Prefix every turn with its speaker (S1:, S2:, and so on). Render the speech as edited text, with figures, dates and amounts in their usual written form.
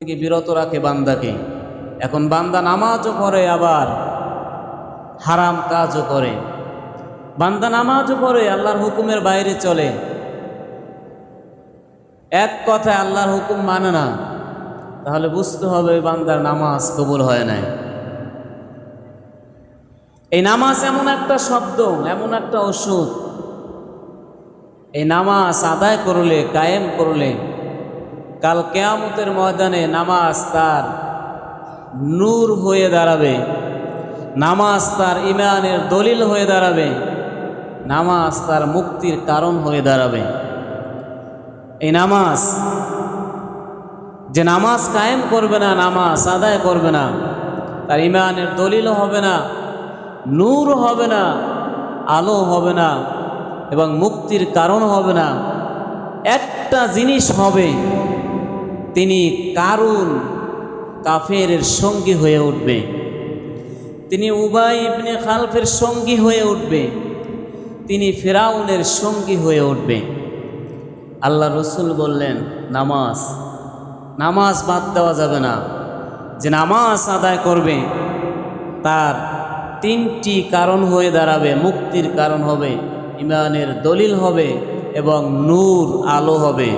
S1: থেকে বিরত রাখে বান্দাকে। এখন বান্দা নামাজও পড়ে আবার হারাম কাজও করে, বান্দা নামাজও পড়ে আল্লাহর হুকুমের বাইরে চলে, এক কথায় আল্লাহর হুকুম মানে না, তাহলে বুঝতে হবে বান্দার নামাজ কবুল হয় নাই। এই নামাজ এমন একটা শব্দ, এমন একটা ওষুধ, এই নামাজ আদায় করলে, কায়েম করলে কাল কিয়ামতের ময়দানে নামাজ তার নূর হয়ে দাঁড়াবে, নামাজ তার ঈমানের দলিল হয়ে দাঁড়াবে, নামাজ তার মুক্তির কারণ হয়ে দাঁড়াবে। এই নামাজ, যে নামাজ কায়েম করবে না, নামাজ আদায় করবে না, তার ঈমানের দলিলও হবে না, নূর হবে না, আলো হবে না, এবং মুক্তির কারণ হবে না। একটা জিনিস হবে, তিনি কারুন কাফেরের সঙ্গী হয়ে উঠবে, তিনি উবাই ইবনে খালফের সঙ্গী হয়ে উঠবে, তিনি ফিরাউনের সঙ্গী হয়ে উঠবে। আল্লাহ রসুল বললেন নামাজ, নামাজ বাদ দেওয়া যাবে না। যে নামাজ আদায় করবে তার তিনটি কারণ হয়ে দাঁড়াবে, মুক্তির কারণ হবে, ঈমানের দলিল হবে এবং নূর আলো হবে।